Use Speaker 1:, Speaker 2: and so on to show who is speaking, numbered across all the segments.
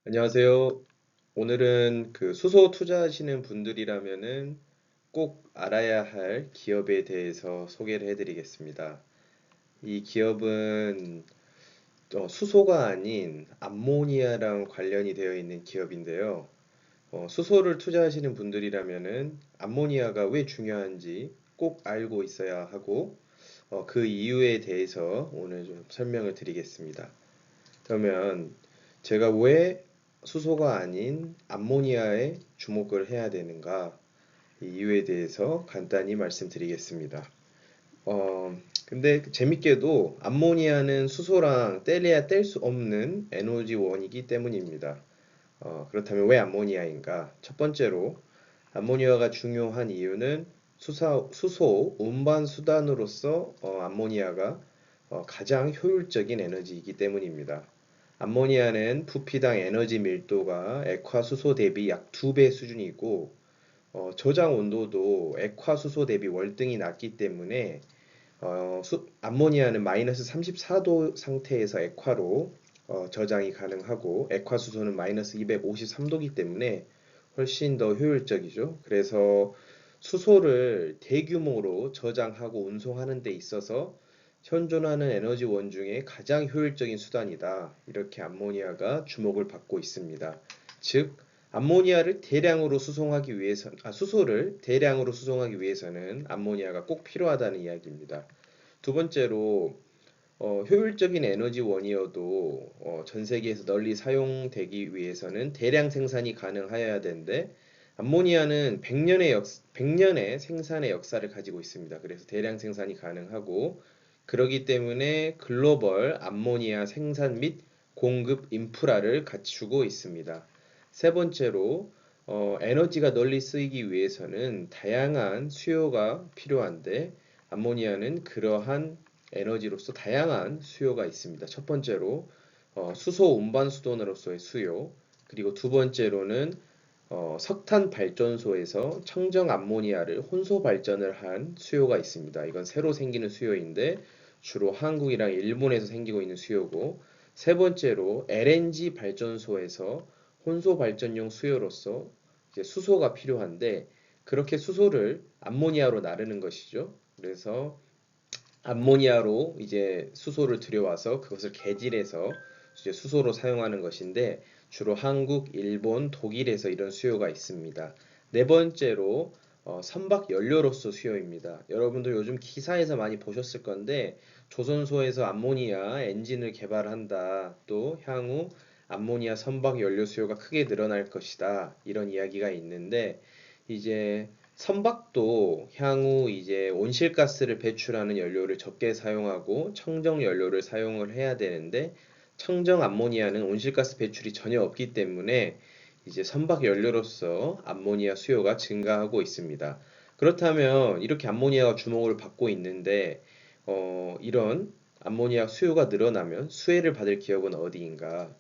Speaker 1: 안녕하세요. 오늘은 수소 투자하시는 분들이라면은 꼭 알아야 할 기업에 대해서 소개를 해드리겠습니다. 이 기업은 수소가 아닌 암모니아랑 관련이 되어 있는 기업인데요. 수소를 투자하시는 분들이라면은 암모니아가 왜 중요한지 꼭 알고 있어야 하고 그 이유에 대해서 오늘 좀 설명을 드리겠습니다. 그러면 제가 왜 수소가 아닌 암모니아에 주목을 해야 되는가? 이 이유에 대해서 간단히 말씀드리겠습니다. 근데 재밌게도 암모니아는 수소랑 떼려야 뗄 수 없는 에너지원이기 때문입니다. 그렇다면 왜 암모니아인가? 첫 번째로 암모니아가 중요한 이유는 수소 운반 수단으로서 암모니아가 가장 효율적인 에너지이기 때문입니다. 암모니아는 부피당 에너지 밀도가 액화수소 대비 약 2배 수준이고 저장 온도도 액화수소 대비 월등히 낮기 때문에 암모니아는 마이너스 34도 상태에서 액화로 저장이 가능하고 액화수소는 마이너스 253도이기 때문에 훨씬 더 효율적이죠. 그래서 수소를 대규모로 저장하고 운송하는 데 있어서 현존하는 에너지원 중에 가장 효율적인 수단이다. 이렇게 암모니아가 주목을 받고 있습니다. 즉, 암모니아를 대량으로 수송하기 위해서, 수소를 대량으로 수송하기 위해서는 암모니아가 꼭 필요하다는 이야기입니다. 두 번째로 효율적인 에너지원이어도 전 세계에서 널리 사용되기 위해서는 대량 생산이 가능하여야 되는데 암모니아는 100년의 생산의 역사를 가지고 있습니다. 그래서 대량 생산이 가능하고 그러기 때문에 글로벌 암모니아 생산 및 공급 인프라를 갖추고 있습니다. 세 번째로 에너지가 널리 쓰이기 위해서는 다양한 수요가 필요한데 암모니아는 그러한 에너지로서 다양한 수요가 있습니다. 첫 번째로 수소 운반 수단으로서의 수요, 그리고 두 번째로는 석탄 발전소에서 청정 암모니아를 혼소 발전을 한 수요가 있습니다. 이건 새로 생기는 수요인데 주로 한국이랑 일본에서 생기고 있는 수요고, 세 번째로 LNG 발전소에서 혼소 발전용 수요로서 이제 수소가 필요한데 그렇게 수소를 암모니아로 나르는 것이죠. 그래서 암모니아로 이제 수소를 들여와서 그것을 개질해서 이제 수소로 사용하는 것인데 주로 한국, 일본, 독일에서 이런 수요가 있습니다. 네 번째로 선박 연료로서 수요입니다. 여러분들 요즘 기사에서 많이 보셨을 건데 조선소에서 암모니아 엔진을 개발한다. 또 향후 암모니아 선박 연료 수요가 크게 늘어날 것이다. 이런 이야기가 있는데 이제 선박도 향후 이제 온실가스를 배출하는 연료를 적게 사용하고 청정 연료를 사용을 해야 되는데 청정 암모니아는 온실가스 배출이 전혀 없기 때문에 이제 선박 연료로서 암모니아 수요가 증가하고 있습니다. 그렇다면 이렇게 암모니아가 주목을 받고 있는데 이런 암모니아 수요가 늘어나면 수혜를 받을 기업은 어디인가?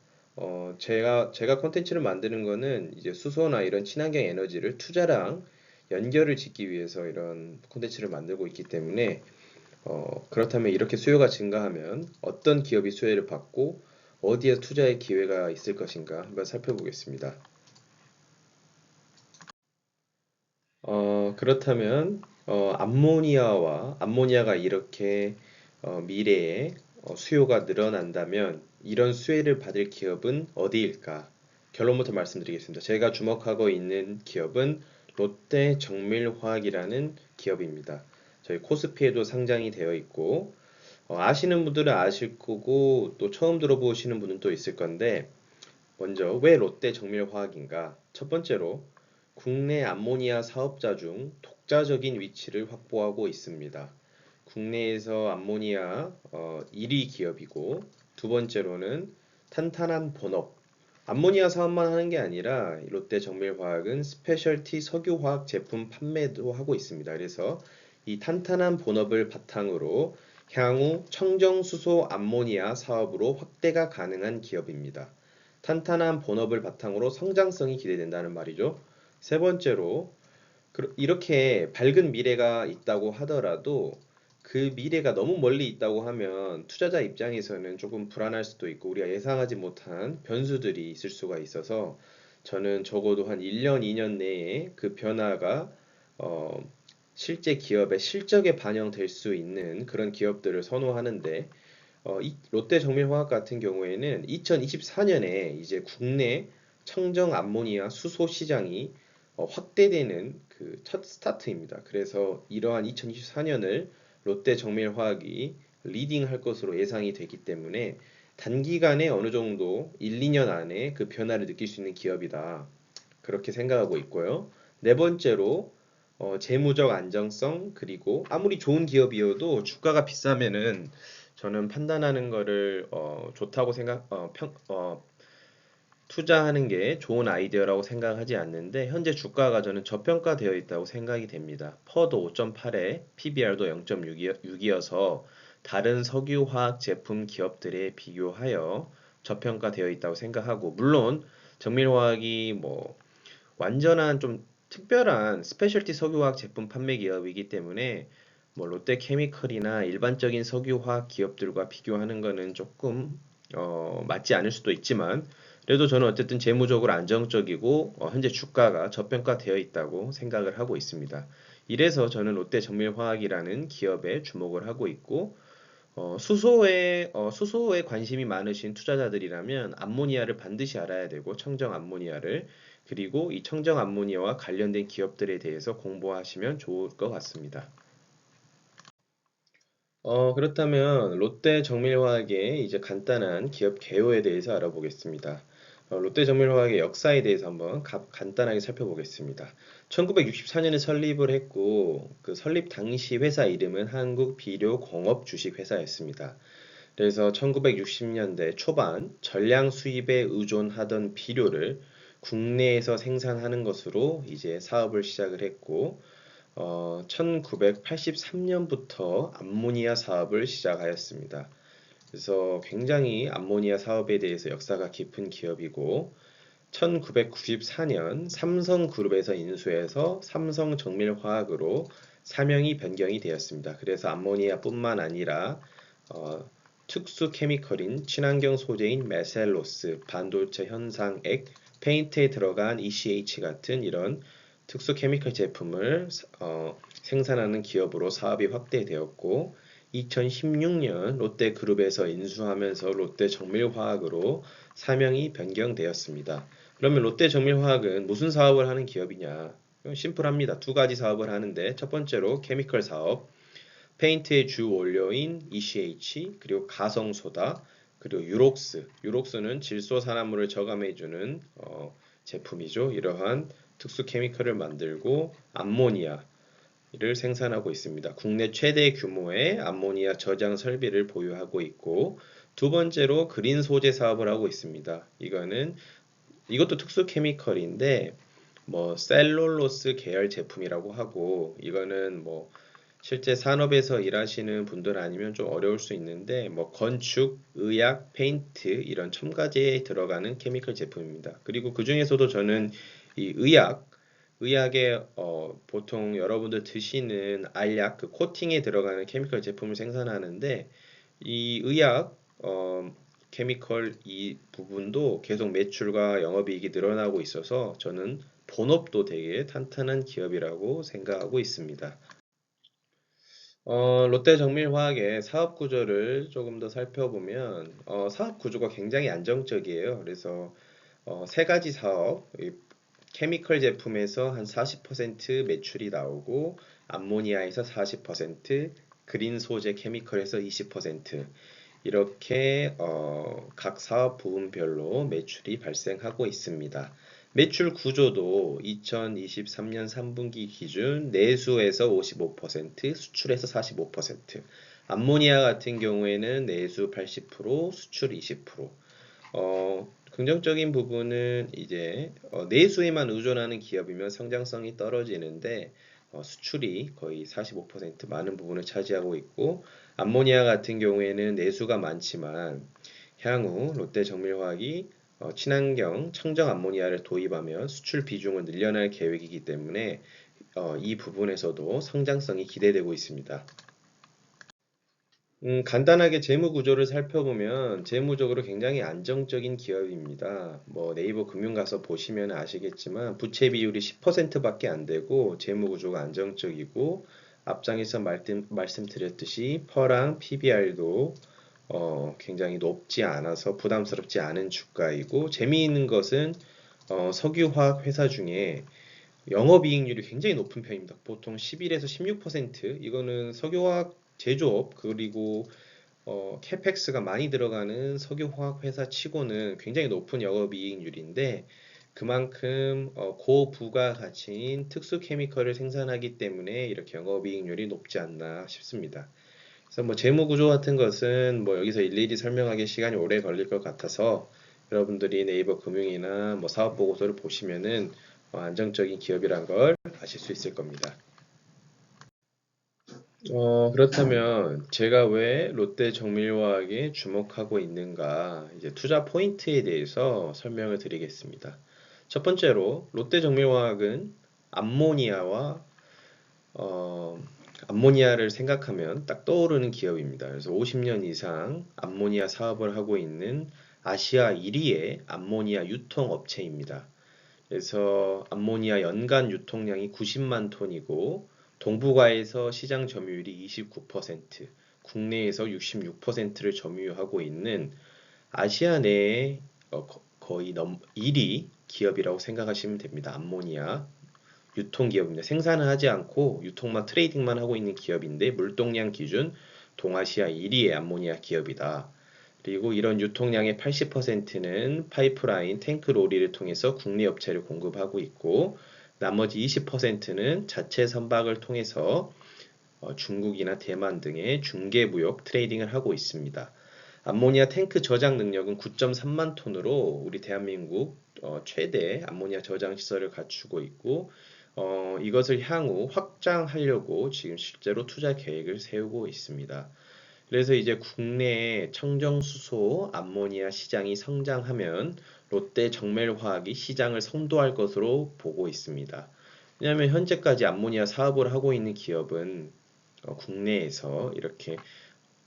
Speaker 1: 제가 콘텐츠를 만드는 거는 이제 수소나 이런 친환경 에너지를 투자랑 연결을 짓기 위해서 이런 콘텐츠를 만들고 있기 때문에 그렇다면 이렇게 수요가 증가하면 어떤 기업이 수혜를 받고 어디에 투자의 기회가 있을 것인가 한번 살펴보겠습니다. 그렇다면 암모니아가 이렇게 미래에 수요가 늘어난다면 이런 수혜를 받을 기업은 어디일까? 결론부터 말씀드리겠습니다. 제가 주목하고 있는 기업은 롯데 정밀화학이라는 기업입니다. 저희 코스피에도 상장이 되어 있고 아시는 분들은 아실 거고 또 처음 들어보시는 분은 또 있을 건데 먼저 왜 롯데 정밀화학인가? 첫 번째로 국내 암모니아 사업자 중 독자적인 위치를 확보하고 있습니다. 국내에서 암모니아 1위 기업이고 두 번째로는 탄탄한 본업. 암모니아 사업만 하는 게 아니라 롯데 정밀화학은 스페셜티 석유화학 제품 판매도 하고 있습니다. 그래서 이 탄탄한 본업을 바탕으로 향후 청정수소 암모니아 사업으로 확대가 가능한 기업입니다. 탄탄한 본업을 바탕으로 성장성이 기대된다는 말이죠. 세 번째로 이렇게 밝은 미래가 있다고 하더라도 그 미래가 너무 멀리 있다고 하면 투자자 입장에서는 조금 불안할 수도 있고 우리가 예상하지 못한 변수들이 있을 수가 있어서 저는 적어도 한 1년, 2년 내에 그 변화가 어, 실제 기업의 실적에 반영될 수 있는 그런 기업들을 선호하는데 이 롯데정밀화학 같은 경우에는 2024년에 이제 국내 청정 암모니아 수소 시장이 확대되는 그 첫 스타트입니다. 그래서 이러한 2024년을 롯데정밀화학이 리딩할 것으로 예상이 되기 때문에 단기간에 어느 정도 1, 2년 안에 그 변화를 느낄 수 있는 기업이다. 그렇게 생각하고 있고요. 네 번째로 재무적 안정성 그리고 아무리 좋은 기업이어도 주가가 비싸면은 저는 판단하는 거를 좋다고 투자하는 게 좋은 아이디어라고 생각하지 않는데 현재 주가가 저는 저평가되어 있다고 생각이 됩니다. 퍼도 5.8에 PBR도 0.6이어서 다른 석유화학 제품 기업들에 비교하여 저평가되어 있다고 생각하고 물론 정밀화학이 뭐 완전한 좀 특별한 스페셜티 석유화학 제품 판매 기업이기 때문에 뭐 롯데케미컬이나 일반적인 석유화학 기업들과 비교하는 거는 조금 맞지 않을 수도 있지만 그래도 저는 어쨌든 재무적으로 안정적이고 현재 주가가 저평가되어 있다고 생각을 하고 있습니다. 이래서 저는 롯데정밀화학이라는 기업에 주목을 하고 있고 수소에 관심이 많으신 투자자들이라면 암모니아를 반드시 알아야 되고 청정 암모니아를 그리고 이 청정 암모니아와 관련된 기업들에 대해서 공부하시면 좋을 것 같습니다. 그렇다면 롯데정밀화학의 이제 간단한 기업 개요에 대해서 알아보겠습니다. 롯데정밀화학의 역사에 대해서 한번 간단하게 살펴보겠습니다. 1964년에 설립을 했고 그 설립 당시 회사 이름은 한국비료공업주식회사였습니다. 그래서 1960년대 초반 전량 수입에 의존하던 비료를 국내에서 생산하는 것으로 이제 사업을 시작을 했고 1983년부터 암모니아 사업을 시작하였습니다. 그래서 굉장히 암모니아 사업에 대해서 역사가 깊은 기업이고 1994년 삼성그룹에서 인수해서 삼성정밀화학으로 사명이 변경이 되었습니다. 그래서 암모니아뿐만 아니라 어, 특수 케미컬인 친환경 소재인 메셀로스, 반도체 현상액, 페인트에 들어간 ECH 같은 이런 특수 케미컬 제품을 생산하는 기업으로 사업이 확대되었고 2016년 롯데그룹에서 인수하면서 롯데정밀화학으로 사명이 변경되었습니다. 그러면 롯데정밀화학은 무슨 사업을 하는 기업이냐? 심플합니다. 두 가지 사업을 하는데 첫 번째로 케미컬 사업, 페인트의 주 원료인 ECH, 그리고 가성소다, 그리고 유록스는 질소산화물을 저감해주는 제품이죠. 이러한 특수 케미컬을 만들고 암모니아를 생산하고 있습니다. 국내 최대 규모의 암모니아 저장 설비를 보유하고 있고 두 번째로 그린 소재 사업을 하고 있습니다. 이것도 특수 케미컬인데 뭐 셀룰로스 계열 제품이라고 하고 이거는 뭐 실제 산업에서 일하시는 분들 아니면 좀 어려울 수 있는데 뭐 건축, 의약, 페인트 이런 첨가제에 들어가는 케미컬 제품입니다. 그리고 그 중에서도 저는 이 의약에 보통 여러분들 드시는 알약 그 코팅에 들어가는 케미컬 제품을 생산하는데 이 의약 케미컬 이 부분도 계속 매출과 영업이익이 늘어나고 있어서 저는 본업도 되게 탄탄한 기업이라고 생각하고 있습니다. 롯데정밀화학의 사업 구조를 조금 더 살펴보면 사업 구조가 굉장히 안정적이에요. 그래서 세 가지 사업, 이 케미컬 제품에서 한 40% 매출이 나오고 암모니아에서 40%, 그린 소재 케미컬에서 20% 이렇게 각 사업 부분별로 매출이 발생하고 있습니다. 매출 구조도 2023년 3분기 기준 내수에서 55%, 수출에서 45%, 암모니아 같은 경우에는 내수 80%, 수출 20%. 긍정적인 부분은 이제 내수에만 의존하는 기업이면 성장성이 떨어지는데 수출이 거의 45% 많은 부분을 차지하고 있고 암모니아 같은 경우에는 내수가 많지만 향후 롯데정밀화학이 친환경 청정 암모니아를 도입하면 수출 비중을 늘려날 계획이기 때문에 이 부분에서도 성장성이 기대되고 있습니다. 간단하게 재무 구조를 살펴보면 재무적으로 굉장히 안정적인 기업입니다. 뭐 네이버 금융 가서 보시면 아시겠지만 부채 비율이 10%밖에 안 되고 재무 구조가 안정적이고 앞장에서 말씀드렸듯이 퍼랑 PBR도 굉장히 높지 않아서 부담스럽지 않은 주가이고 재미있는 것은 석유화학 회사 중에 영업이익률이 굉장히 높은 편입니다. 보통 11에서 16%. 이거는 석유화학 제조업 그리고 캐펙스가 많이 들어가는 석유화학 회사 치고는 굉장히 높은 영업이익률인데 그만큼 고부가가치인 특수 케미컬을 생산하기 때문에 이렇게 영업이익률이 높지 않나 싶습니다. 그래서 뭐 재무 구조 같은 것은 뭐 여기서 일일이 설명하기 시간이 오래 걸릴 것 같아서 여러분들이 네이버 금융이나 뭐 사업 보고서를 보시면은 안정적인 기업이란 걸 아실 수 있을 겁니다. 그렇다면 제가 왜 롯데 정밀화학에 주목하고 있는가 이제 투자 포인트에 대해서 설명을 드리겠습니다. 첫 번째로 롯데 정밀화학은 암모니아와 어, 암모니아를 생각하면 딱 떠오르는 기업입니다. 그래서 50년 이상 암모니아 사업을 하고 있는 아시아 1위의 암모니아 유통업체입니다. 그래서 암모니아 연간 유통량이 90만 톤이고 동북아에서 시장 점유율이 29%, 국내에서 66%를 점유하고 있는 아시아 내의 거의 1위 기업이라고 생각하시면 됩니다. 암모니아 유통기업입니다. 생산을 하지 않고 유통만 트레이딩만 하고 있는 기업인데 물동량 기준 동아시아 1위의 암모니아 기업이다. 그리고 이런 유통량의 80%는 파이프라인, 탱크 로리를 통해서 국내 업체를 공급하고 있고 나머지 20%는 자체 선박을 통해서 중국이나 대만 등의 중개무역 트레이딩을 하고 있습니다. 암모니아 탱크 저장 능력은 9.3만 톤으로 우리 대한민국 최대 암모니아 저장 시설을 갖추고 있고 이것을 향후 확장하려고 지금 실제로 투자 계획을 세우고 있습니다. 그래서 이제 국내에 청정수소 암모니아 시장이 성장하면 롯데 정밀화학이 시장을 선도할 것으로 보고 있습니다. 왜냐하면 현재까지 암모니아 사업을 하고 있는 기업은 국내에서 이렇게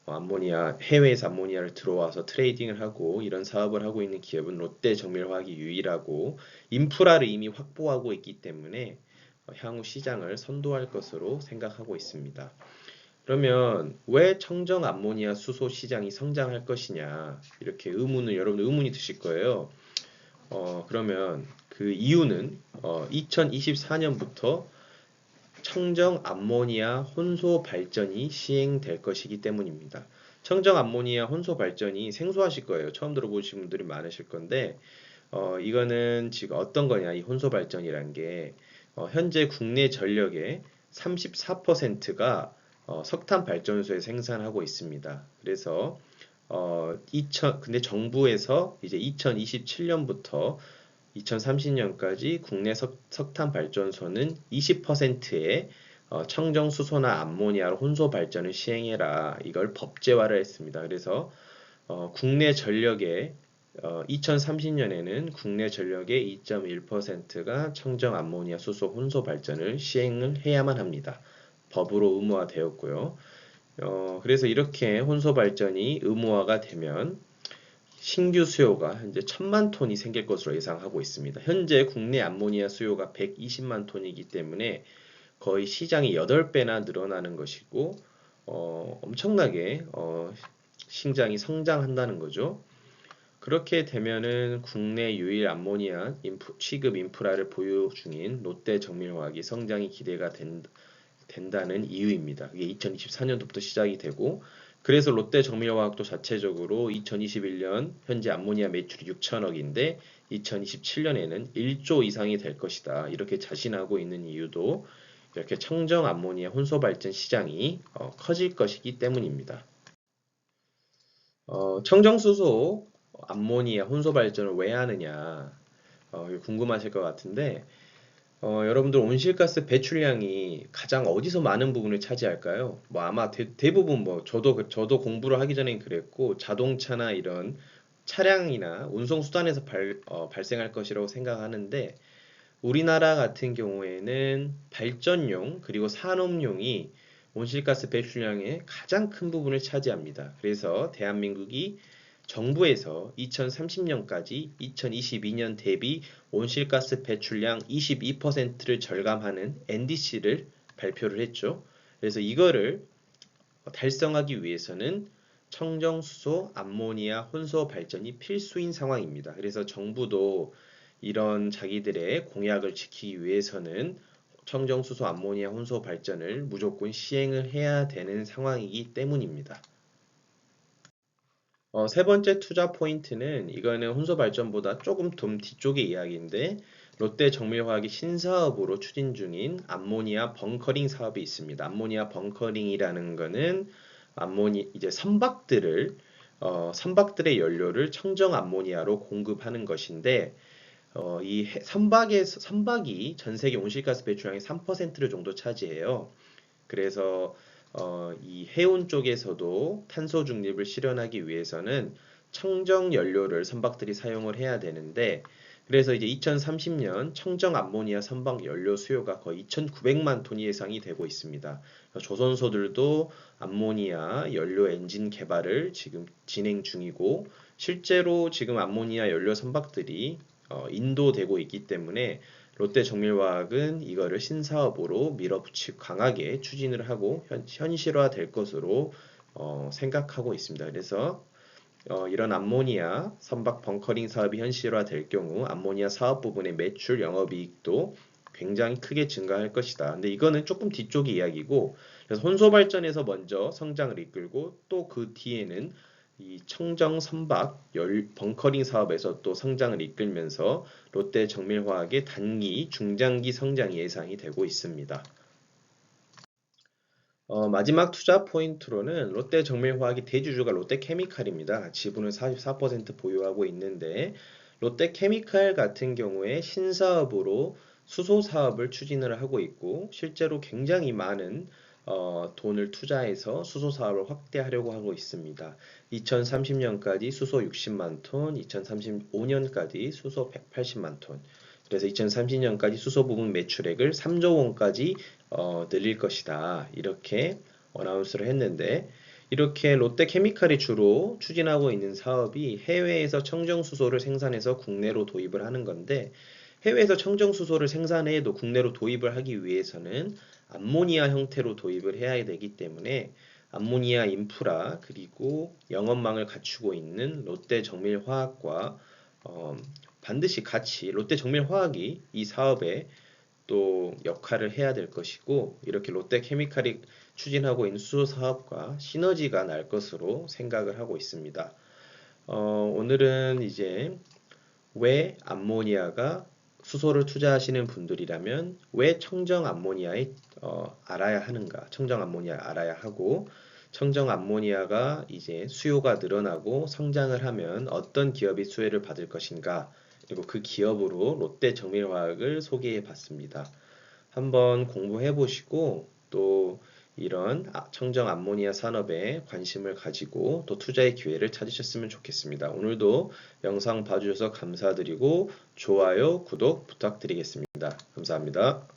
Speaker 1: 암모니아 해외에서 암모니아를 들어와서 트레이딩을 하고 이런 사업을 하고 있는 기업은 롯데 정밀화학이 유일하고 인프라를 이미 확보하고 있기 때문에 향후 시장을 선도할 것으로 생각하고 있습니다. 그러면 왜 청정 암모니아 수소 시장이 성장할 것이냐 이렇게 여러분 의문이 드실 거예요. 그러면 그 이유는 2024년부터 청정 암모니아 혼소 발전이 시행될 것이기 때문입니다. 청정 암모니아 혼소 발전이 생소하실 거예요. 처음 들어보신 분들이 많으실 건데 이거는 지금 어떤 거냐 이 혼소 발전이란 게 현재 국내 전력의 34%가 석탄 발전소에 생산하고 있습니다. 그래서 근데 정부에서 이제 2027년부터 2030년까지 국내 석탄 발전소는 20%의 청정수소나 암모니아로 혼소 발전을 시행해라. 이걸 법제화를 했습니다. 그래서 국내 전력의 2030년에는 국내 전력의 2.1%가 청정 암모니아 수소 혼소 발전을 시행을 해야만 합니다. 법으로 의무화되었고요. 그래서 이렇게 혼소 발전이 의무화가 되면 신규 수요가 현재 1000만 톤이 생길 것으로 예상하고 있습니다. 현재 국내 암모니아 수요가 120만 톤이기 때문에 거의 시장이 8배나 늘어나는 것이고 엄청나게 시장이 성장한다는 거죠. 그렇게 되면은 국내 유일 암모니아 취급 인프라를 보유 중인 롯데 정밀화학이 성장이 기대가 된다는 이유입니다. 이게 2024년도부터 시작이 되고 그래서 롯데 정밀화학도 자체적으로 2021년 현재 암모니아 매출이 6천억인데 2027년에는 1조 이상이 될 것이다. 이렇게 자신하고 있는 이유도 이렇게 청정 암모니아 혼소 발전 시장이 커질 것이기 때문입니다. 청정수소 암모니아 혼소 발전을 왜 하느냐 궁금하실 것 같은데 여러분들 온실가스 배출량이 가장 어디서 많은 부분을 차지할까요? 뭐 아마 대부분 뭐 저도 공부를 하기 전엔 그랬고 자동차나 이런 차량이나 운송 수단에서 발생할 것이라고 생각하는데 우리나라 같은 경우에는 발전용 그리고 산업용이 온실가스 배출량의 가장 큰 부분을 차지합니다. 그래서 대한민국이 정부에서 2030년까지 2022년 대비 온실가스 배출량 22%를 절감하는 NDC를 발표를 했죠. 그래서 이거를 달성하기 위해서는 청정수소, 암모니아 혼소 발전이 필수인 상황입니다. 그래서 정부도 이런 자기들의 공약을 지키기 위해서는 청정수소, 암모니아 혼소 발전을 무조건 시행을 해야 되는 상황이기 때문입니다. 세 번째 투자 포인트는 이거는 혼소 발전보다 조금 좀 뒤쪽의 이야기인데 롯데정밀화학이 신사업으로 추진 중인 암모니아 벙커링 사업이 있습니다. 암모니아 벙커링이라는 거는 이제 선박들의 연료를 청정 암모니아로 공급하는 것인데 이 선박이 전 세계 온실가스 배출량의 3%를 정도 차지해요. 그래서 이 해운 쪽에서도 탄소 중립을 실현하기 위해서는 청정 연료를 선박들이 사용을 해야 되는데 그래서 이제 2030년 청정 암모니아 선박 연료 수요가 거의 2,900만 톤 예상이 되고 있습니다. 조선소들도 암모니아 연료 엔진 개발을 지금 진행 중이고 실제로 지금 암모니아 연료 선박들이 인도되고 있기 때문에 롯데정밀화학은 이거를 신사업으로 밀어붙이고 강하게 추진을 하고 현실화될 것으로 생각하고 있습니다. 그래서 이런 암모니아 선박 벙커링 사업이 현실화될 경우 암모니아 사업 부분의 매출 영업이익도 굉장히 크게 증가할 것이다. 근데 이거는 조금 뒤쪽의 이야기고 그래서 혼소 발전에서 먼저 성장을 이끌고 또 그 뒤에는 이 청정 선박 벙커링 사업에서 또 성장을 이끌면서 롯데 정밀화학의 단기, 중장기 성장 예상이 되고 있습니다. 마지막 투자 포인트로는 롯데 정밀화학의 대주주가 롯데케미칼입니다. 지분을 44% 보유하고 있는데 롯데케미칼 같은 경우에 신사업으로 수소 사업을 추진을 하고 있고 실제로 굉장히 많은 돈을 투자해서 수소 사업을 확대하려고 하고 있습니다. 2030년까지 수소 60만 톤, 2035년까지 수소 180만 톤. 그래서 2030년까지 수소 부분 매출액을 3조 원까지 늘릴 것이다. 이렇게 어나운스를 했는데 이렇게 롯데케미칼이 주로 추진하고 있는 사업이 해외에서 청정수소를 생산해서 국내로 도입을 하는 건데 해외에서 청정수소를 생산해도 국내로 도입을 하기 위해서는 암모니아 형태로 도입을 해야 되기 때문에 암모니아 인프라 그리고 영업망을 갖추고 있는 롯데정밀화학과 반드시 같이 롯데정밀화학이 이 사업에 또 역할을 해야 될 것이고 이렇게 롯데케미칼이 추진하고 있는 수소 사업과 시너지가 날 것으로 생각을 하고 있습니다. 오늘은 이제 왜 암모니아가 수소를 투자하시는 분들이라면 왜 청정 암모니아에 알아야 하는가? 청정 암모니아 알아야 하고 청정 암모니아가 이제 수요가 늘어나고 성장을 하면 어떤 기업이 수혜를 받을 것인가? 그리고 그 기업으로 롯데정밀화학을 소개해 봤습니다. 한번 공부해 보시고 또 이런 청정 암모니아 산업에 관심을 가지고 또 투자의 기회를 찾으셨으면 좋겠습니다. 오늘도 영상 봐주셔서 감사드리고 좋아요, 구독 부탁드리겠습니다. 감사합니다.